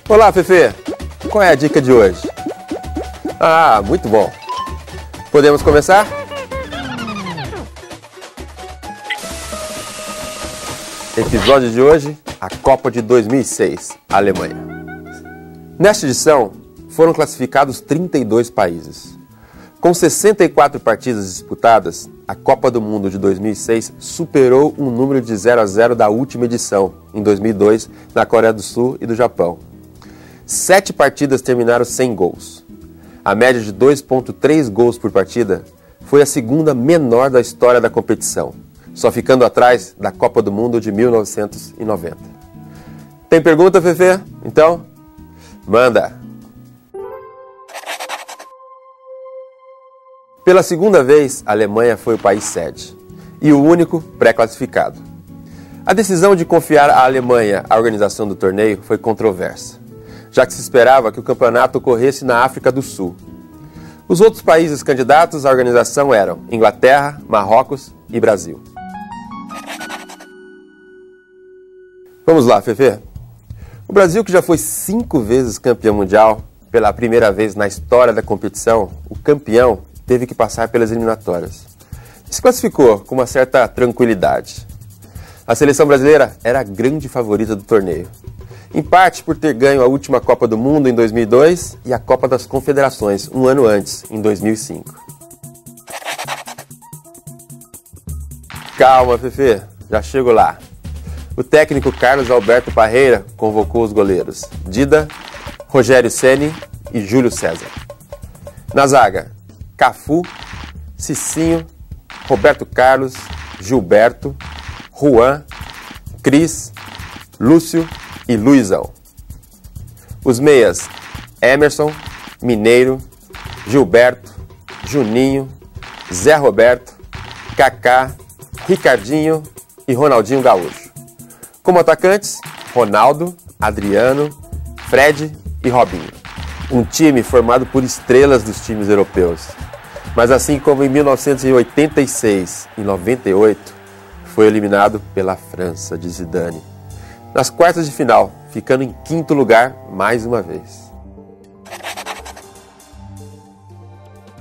Olá, Fefe! Qual é a dica de hoje? Ah, muito bom! Podemos começar? Episódio de hoje, a Copa de 2006, Alemanha. Nesta edição, foram classificados 32 países. Com 64 partidas disputadas, a Copa do Mundo de 2006 superou o número de 0-0 da última edição, em 2002, na Coreia do Sul e do Japão. 7 partidas terminaram sem gols. A média de 2,3 gols por partida foi a segunda menor da história da competição, só ficando atrás da Copa do Mundo de 1990. Tem pergunta, Fefe? Então, manda! Pela segunda vez, a Alemanha foi o país sede e o único pré-classificado. A decisão de confiar à Alemanha a organização do torneio foi controversa, já que se esperava que o campeonato ocorresse na África do Sul. Os outros países candidatos à organização eram Inglaterra, Marrocos e Brasil. Vamos lá, Fefe. O Brasil, que já foi 5 vezes campeão mundial, pela primeira vez na história da competição, o campeão teve que passar pelas eliminatórias. Se classificou com uma certa tranquilidade. A seleção brasileira era a grande favorita do torneio, em parte por ter ganho a última Copa do Mundo em 2002 e a Copa das Confederações um ano antes, em 2005. Calma, Fefe, já chego lá. O técnico Carlos Alberto Parreira convocou os goleiros Dida, Rogério Ceni e Júlio César. Na zaga, Cafu, Cicinho, Roberto Carlos, Gilberto, Juan, Cris, Lúcio e Luizão. Os meias, Emerson, Mineiro, Gilberto, Juninho, Zé Roberto, Kaká, Ricardinho e Ronaldinho Gaúcho. Como atacantes, Ronaldo, Adriano, Fred e Robinho. Um time formado por estrelas dos times europeus. Mas assim como em 1986 e 98, foi eliminado pela França de Zidane nas quartas de final, ficando em 5º lugar mais uma vez.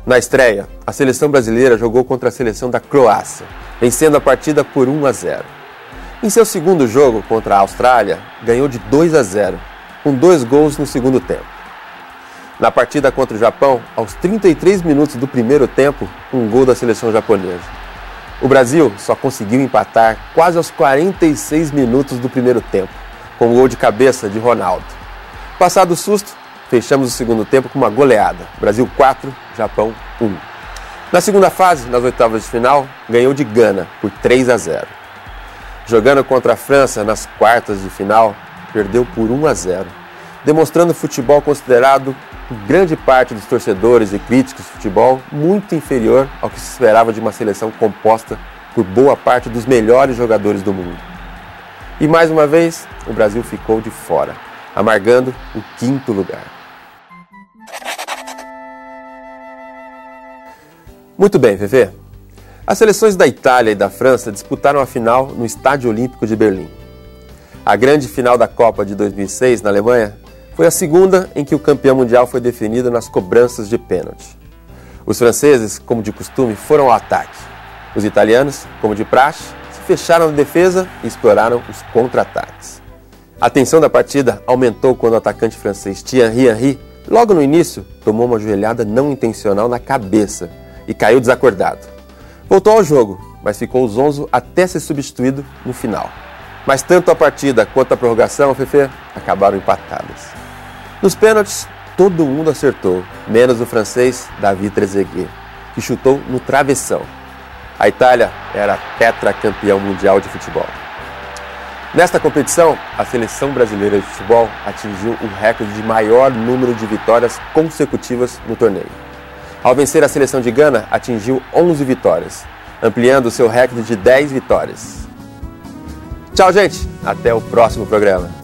Na estreia, a seleção brasileira jogou contra a seleção da Croácia, vencendo a partida por 1-0. Em seu segundo jogo contra a Austrália, ganhou de 2-0, com 2 gols no segundo tempo. Na partida contra o Japão, aos 33 minutos do primeiro tempo, um gol da seleção japonesa. O Brasil só conseguiu empatar quase aos 46 minutos do primeiro tempo, com um gol de cabeça de Ronaldo. Passado o susto, fechamos o segundo tempo com uma goleada. Brasil 4, Japão 1. Na segunda fase, nas oitavas de final, ganhou de Gana por 3-0. Jogando contra a França nas quartas de final, perdeu por 1-0, demonstrando futebol considerado por grande parte dos torcedores e críticos de futebol muito inferior ao que se esperava de uma seleção composta por boa parte dos melhores jogadores do mundo. E mais uma vez, o Brasil ficou de fora, amargando o 5º lugar. Muito bem, Fefe. As seleções da Itália e da França disputaram a final no Estádio Olímpico de Berlim. A grande final da Copa de 2006 na Alemanha foi a segunda em que o campeão mundial foi definido nas cobranças de pênalti. Os franceses, como de costume, foram ao ataque. Os italianos, como de praxe, se fecharam na defesa e exploraram os contra-ataques. A tensão da partida aumentou quando o atacante francês Thierry Henry, logo no início, tomou uma joelhada não intencional na cabeça e caiu desacordado. Voltou ao jogo, mas ficou zonzo até ser substituído no final. Mas tanto a partida quanto a prorrogação, Fefe, acabaram empatadas. Nos pênaltis, todo mundo acertou, menos o francês David Trezeguet, que chutou no travessão. A Itália era tetracampeão mundial de futebol. Nesta competição, a seleção brasileira de futebol atingiu o recorde de maior número de vitórias consecutivas no torneio. Ao vencer a seleção de Gana, atingiu 11 vitórias, ampliando o seu recorde de 10 vitórias. Tchau, gente! Até o próximo programa.